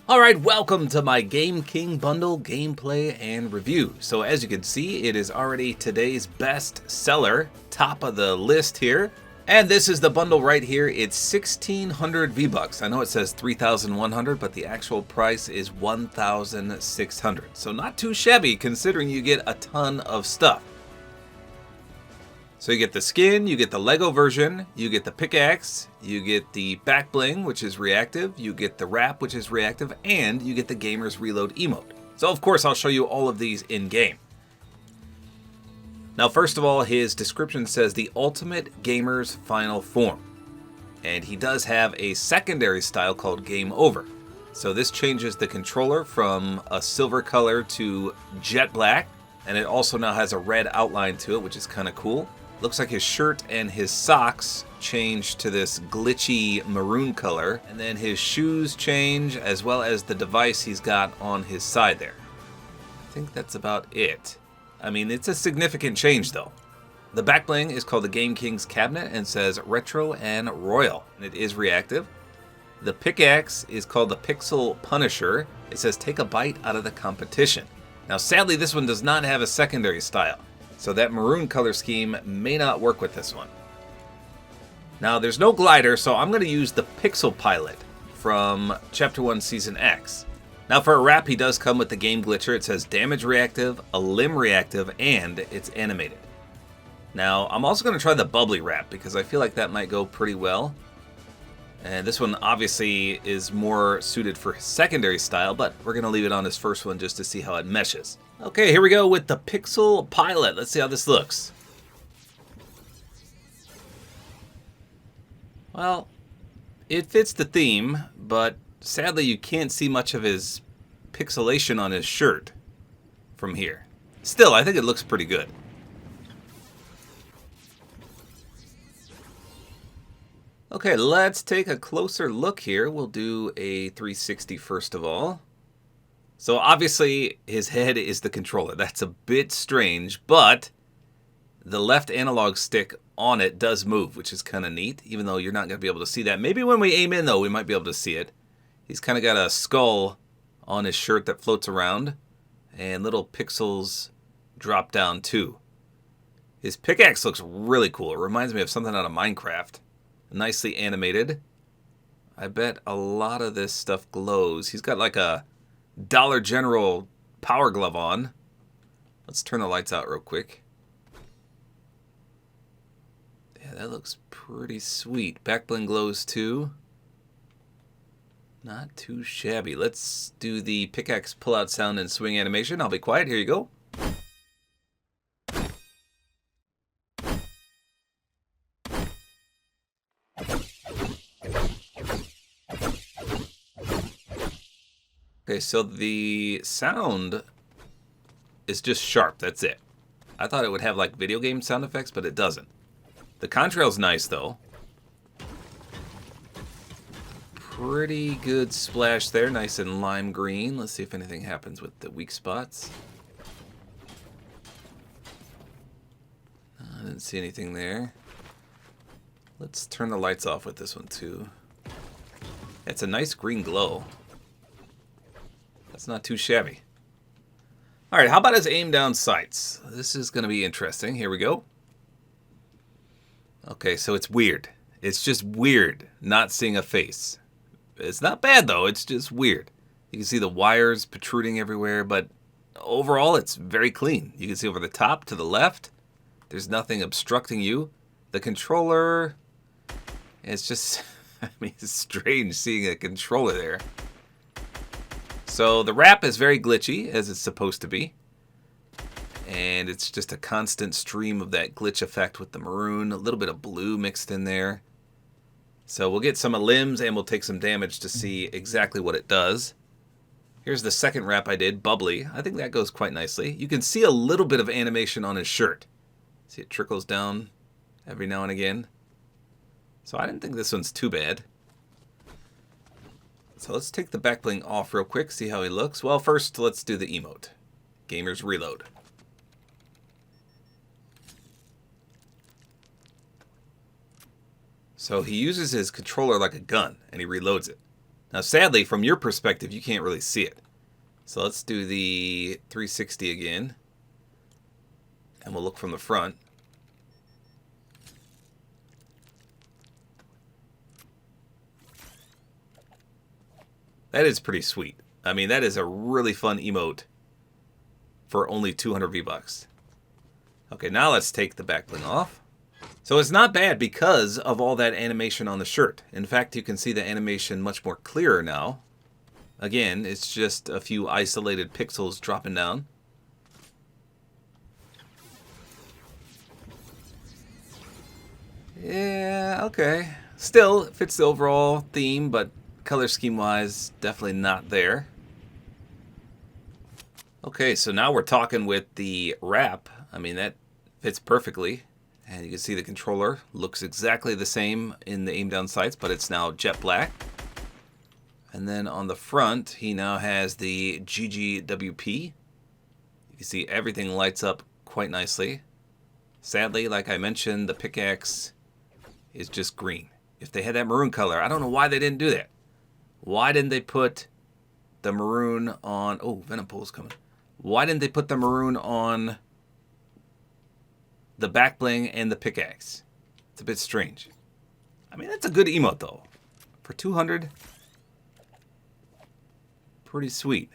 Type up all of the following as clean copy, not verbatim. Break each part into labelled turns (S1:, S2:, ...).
S1: Alright, welcome to my Game King bundle gameplay and review. So as you can see, it is already today's best seller, top of the list here. And this is the bundle right here. It's 1,600 V-Bucks. I know it says 3,100, but the actual price is 1,600. So not too shabby considering you get a ton of stuff. So you get the skin, you get the Lego version, you get the pickaxe, you get the back bling, which is reactive, you get the wrap, which is reactive, and you get the Gamer's Reload emote. So of course I'll show you all of these in game. Now first of all, his description says the ultimate gamer's final form. And he does have a secondary style called Game Over. So this changes the controller from a silver color to jet black, and it also now has a red outline to it, which is kind of cool. Looks like his shirt and his socks change to this glitchy maroon color, and then his shoes change as well as the device he's got on his side there. I think that's about it. I mean, it's a significant change though. The back bling is called the Game King's Cabinet and says Retro and Royal, and it is reactive. The pickaxe is called the Pixel Punisher. It says take a bite out of the competition. Now sadly this one does not have a secondary style, so that maroon color scheme may not work with this one. Now there's no glider, so I'm going to use the Pixel Pilot from Chapter 1 Season X. Now for a wrap, he does come with the game glitcher. It says damage reactive, a limb reactive, and it's animated. Now I'm also going to try the bubbly wrap because I feel like that might go pretty well. And this one obviously is more suited for his secondary style, but we're going to leave it on his first one just to see how it meshes. Okay, here we go with the Pixel Pilot. Let's see how this looks. Well, it fits the theme, but sadly you can't see much of his pixelation on his shirt from here. Still, I think it looks pretty good. Okay, let's take a closer look here. We'll do a 360 first of all. So obviously his head is the controller. That's a bit strange, but the left analog stick on it does move, which is kind of neat, even though you're not going to be able to see that. Maybe when we aim in though, we might be able to see it. He's kind of got a skull on his shirt that floats around, and little pixels drop down too. His pickaxe looks really cool. It reminds me of something out of Minecraft. Nicely animated. I bet a lot of this stuff glows. He's got like a Dollar General power glove on. Let's turn the lights out real quick. Yeah, that looks pretty sweet. Back bling glows too. Not too shabby. Let's do the pickaxe pull out sound and swing animation. I'll be quiet. Here you go. Okay, so the sound is just sharp, that's it. I thought it would have like video game sound effects, but it doesn't. The contrail's nice though. Pretty good splash there, nice and lime green. Let's see if anything happens with the weak spots. I didn't see anything there. Let's turn the lights off with this one too. It's a nice green glow. That's not too shabby. Alright, how about his aim down sights? This is going to be interesting. Here we go. Okay, so it's weird. It's just weird not seeing a face. It's not bad though, it's just weird. You can see the wires protruding everywhere, but overall it's very clean. You can see over the top to the left, there's nothing obstructing you. The controller, it's just, I mean, it's strange seeing a controller there. So the wrap is very glitchy, as it's supposed to be. And it's just a constant stream of that glitch effect with the maroon, a little bit of blue mixed in there. So we'll get some limbs and we'll take some damage to see exactly what it does. Here's the second wrap I did, bubbly. I think that goes quite nicely. You can see a little bit of animation on his shirt. See, it trickles down every now and again. So I didn't think this one's too bad. So let's take the back bling off real quick, see how he looks. Well, first let's do the emote. Gamer's Reload. So he uses his controller like a gun, and he reloads it. Now, sadly, from your perspective, you can't really see it. So let's do the 360 again. And we'll look from the front. That is pretty sweet. I mean, that is a really fun emote for only 200 V-Bucks. Okay, now let's take the backbling off. So it's not bad because of all that animation on the shirt. In fact, you can see the animation much more clearer now. Again, it's just a few isolated pixels dropping down. Yeah, okay. Still fits the overall theme, but color scheme-wise, definitely not there. Okay, so now we're talking with the wrap. I mean, that fits perfectly. And you can see the controller looks exactly the same in the aim down sights, but it's now jet black. And then on the front, he now has the GGWP. You can see everything lights up quite nicely. Sadly, like I mentioned, the pickaxe is just green. If they had that maroon color, I don't know why they didn't do that. Why didn't they put the maroon on... Oh, Venom Pole's coming. Why didn't they put the maroon on the back bling and the pickaxe? It's a bit strange. I mean, that's a good emote, though. For 200, pretty sweet.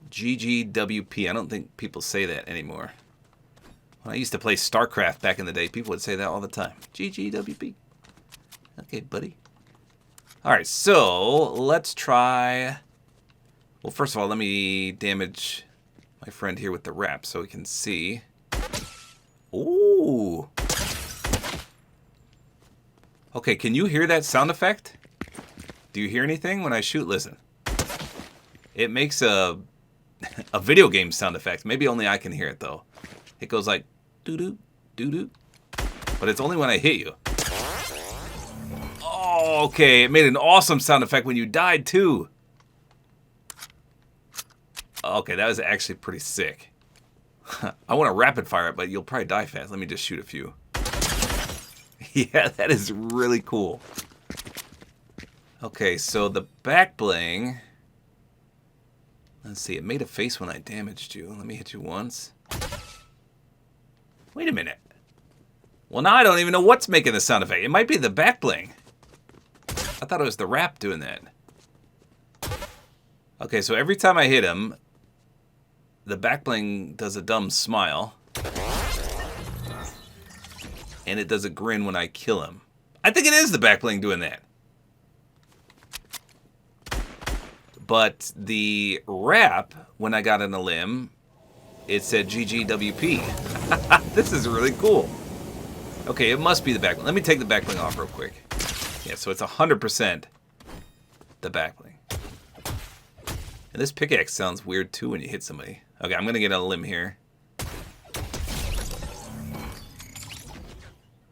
S1: GGWP. I don't think people say that anymore. When I used to play StarCraft back in the day, people would say that all the time. GGWP. Okay, buddy. All right, so let's try... Well, first of all, let me damage my friend here with the wrap so we can see. Ooh. Okay, can you hear that sound effect? Do you hear anything when I shoot? Listen. It makes a video game sound effect. Maybe only I can hear it, though. It goes like doo-doo, doo-doo. But it's only when I hit you. Oh, okay. It made an awesome sound effect when you died, too. Okay, that was actually pretty sick. I want to rapid fire it, but you'll probably die fast. Let me just shoot a few. Yeah, that is really cool. Okay, so the back bling. Let's see, it made a face when I damaged you. Let me hit you once. Wait a minute. Well, now I don't even know what's making the sound effect. It might be the back bling. I thought it was the wrap doing that. Okay, so every time I hit him, the back bling does a dumb smile. And it does a grin when I kill him. I think it is the back bling doing that. But the wrap, when I got on a limb, it said GGWP. This is really cool. Okay, it must be the back bling. Let me take the back bling off real quick. Yeah, so it's 100% the back bling. And this pickaxe sounds weird too when you hit somebody. Okay, I'm gonna get on a limb here.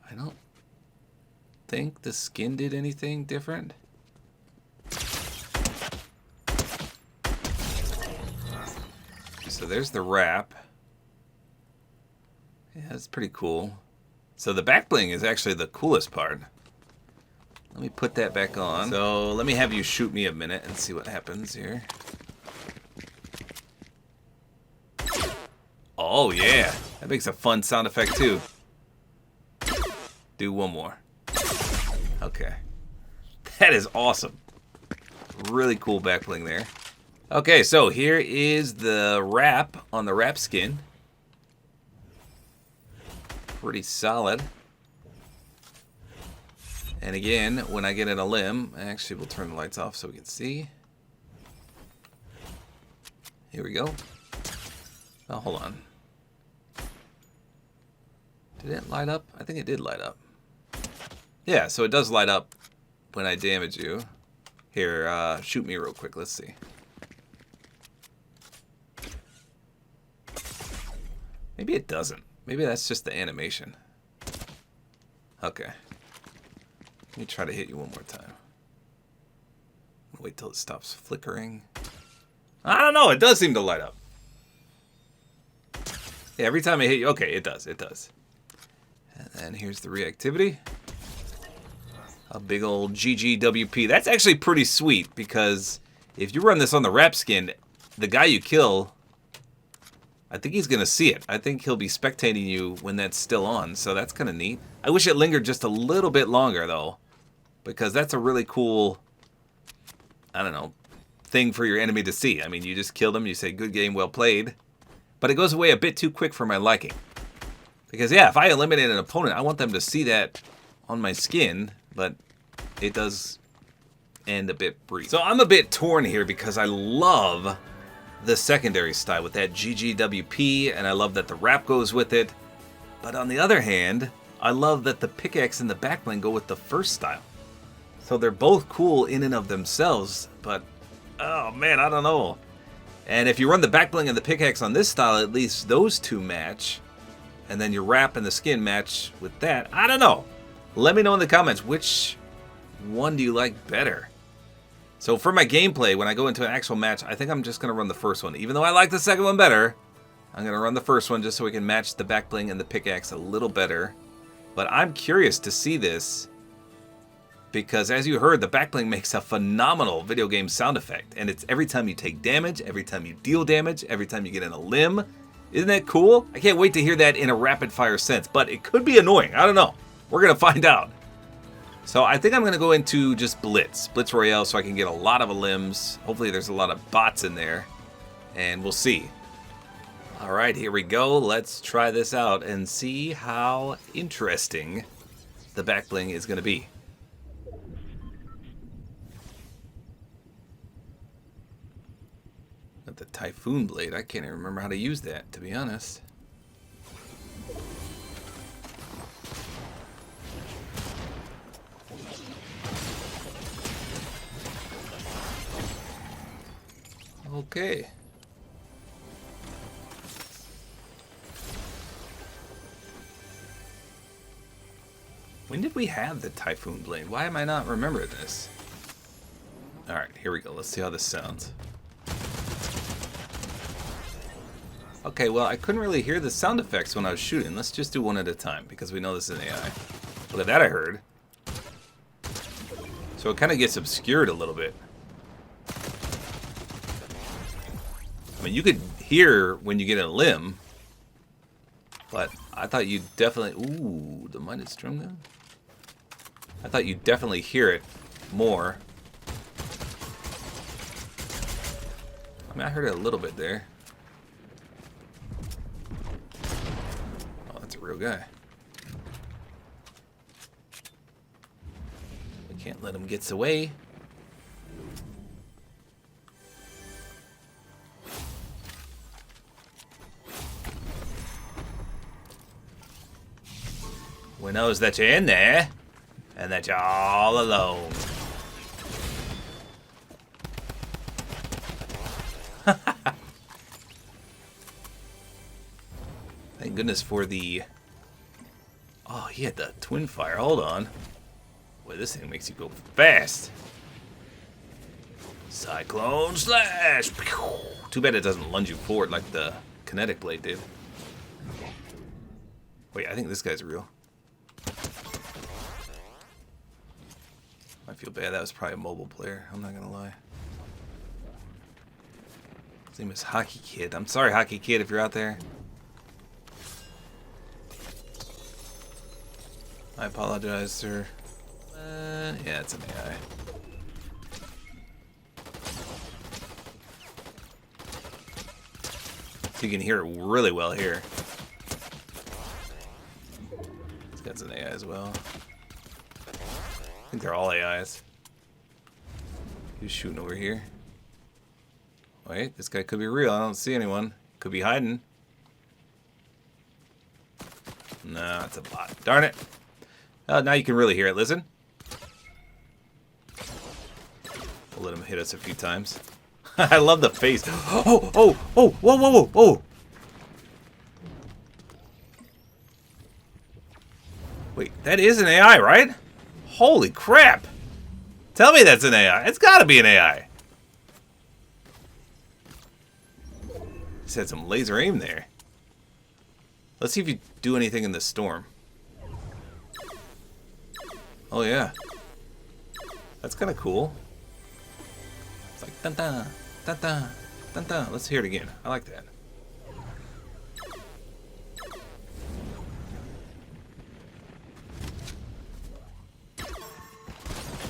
S1: I don't think the skin did anything different. So there's the wrap. Yeah, that's pretty cool. So the back bling is actually the coolest part. Let me put that back on. So let me have you shoot me a minute and see what happens here. Oh yeah, that makes a fun sound effect too. Do one more. Okay. That is awesome. Really cool back bling there. Okay, so here is the wrap on the wrap skin. Pretty solid. And again, when I get in a limb, actually we'll turn the lights off so we can see. Here we go. Oh, hold on. Did it light up? I think it did light up. Yeah, so it does light up when I damage you. Here, shoot me real quick. Let's see. Maybe it doesn't. Maybe that's just the animation. Okay. Let me try to hit you one more time. Wait till it stops flickering. I don't know. It does seem to light up. Yeah, every time I hit you. Okay, it does. It does. And then here's the reactivity. A big old GGWP. That's actually pretty sweet because if you run this on the wrap skin, the guy you kill, I think he's going to see it. I think he'll be spectating you when that's still on, so that's kind of neat. I wish it lingered just a little bit longer, though, because that's a really cool, I don't know, thing for your enemy to see. I mean, you just killed him, you say, good game, well played, but it goes away a bit too quick for my liking. Because, yeah, if I eliminate an opponent, I want them to see that on my skin, but it does end a bit brief. So I'm a bit torn here because I love the secondary style with that GGWP, and I love that the wrap goes with it. But on the other hand, I love that the pickaxe and the backbling go with the first style. So they're both cool in and of themselves, but oh man, I don't know. And if you run the backbling and the pickaxe on this style, at least those two match. And then your wrap and the skin match with that. I don't know. Let me know in the comments, which one do you like better? So for my gameplay, when I go into an actual match, I think I'm just going to run the first one. Even though I like the second one better, I'm going to run the first one just so we can match the backbling and the pickaxe a little better. But I'm curious to see this because, as you heard, the backbling makes a phenomenal video game sound effect. And it's every time you take damage, every time you deal damage, every time you get in a limb. Isn't that cool? I can't wait to hear that in a rapid-fire sense, but it could be annoying. I don't know. We're going to find out. So I think I'm going to go into just Blitz Royale, so I can get a lot of limbs. Hopefully there's a lot of bots in there, and we'll see. All right, here we go. Let's try this out and see how interesting the backbling is going to be. Got the Typhoon Blade. I can't even remember how to use that, to be honest. Okay. When did we have the Typhoon Blade? Why am I not remembering this? Alright, here we go. Let's see how this sounds. Okay, well, I couldn't really hear the sound effects when I was shooting. Let's just do one at a time, because we know this is an AI. Look at that, I heard. So it kind of gets obscured a little bit. I mean, you could hear when you get a limb, but I thought you'd definitely... Ooh, the minded strum gun? I thought you'd definitely hear it more. I mean, I heard it a little bit there. Oh, that's a real guy. We can't let him get away. We knows that you're in there, and that you're all alone. Thank goodness for the... Oh, he had the twin fire. Hold on. Boy, this thing makes you go fast. Cyclone slash! Too bad it doesn't lunge you forward like the kinetic blade did. Wait, I think this guy's real. I feel bad. That was probably a mobile player. I'm not gonna lie. His name is Hockey Kid. I'm sorry, Hockey Kid, if you're out there. I apologize, sir. Yeah, it's an AI. So you can hear it really well here. This guy's an AI as well. I think they're all AIs. Who's shooting over here? Wait, this guy could be real. I don't see anyone. Could be hiding. No, it's a bot. Darn it. Oh, now you can really hear it. Listen. We'll let him hit us a few times. I love the face. Oh, oh, oh, whoa, whoa, whoa, whoa. Wait, that is an AI, right? Holy crap. Tell me that's an AI. It's gotta be an AI. Just had some laser aim there. Let's see if you do anything in the storm. Oh, yeah. That's kind of cool. It's like dun dun dun dun dun dun. Let's hear it again. I like that.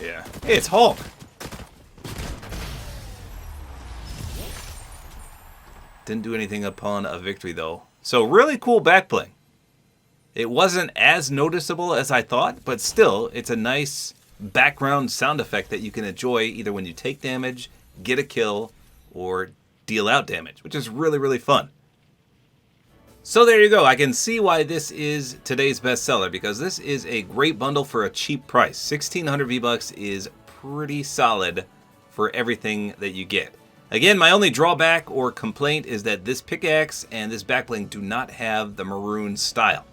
S1: Yeah. Hey, it's Hulk. Didn't do anything upon a victory though. So really cool backbling. It wasn't as noticeable as I thought, but still, it's a nice background sound effect that you can enjoy either when you take damage, get a kill, or deal out damage, which is really, really fun. So there you go. I can see why this is today's bestseller, because this is a great bundle for a cheap price. 1,600 V-Bucks is pretty solid for everything that you get. Again, my only drawback or complaint is that this pickaxe and this backbling do not have the maroon style.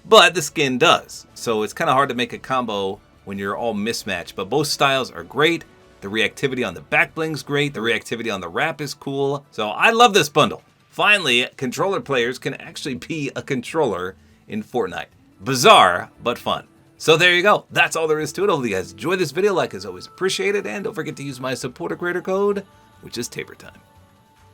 S1: But the skin does. So it's kind of hard to make a combo when you're all mismatched. But both styles are great. The reactivity on the backbling's great. The reactivity on the wrap is cool. So I love this bundle. Finally, controller players can actually be a controller in Fortnite. Bizarre, but fun. So there you go. That's all there is to it. Hopefully you guys enjoyed this video. Like as always, appreciate it. And don't forget to use my Support-A-Creator Code, which is Tabor time.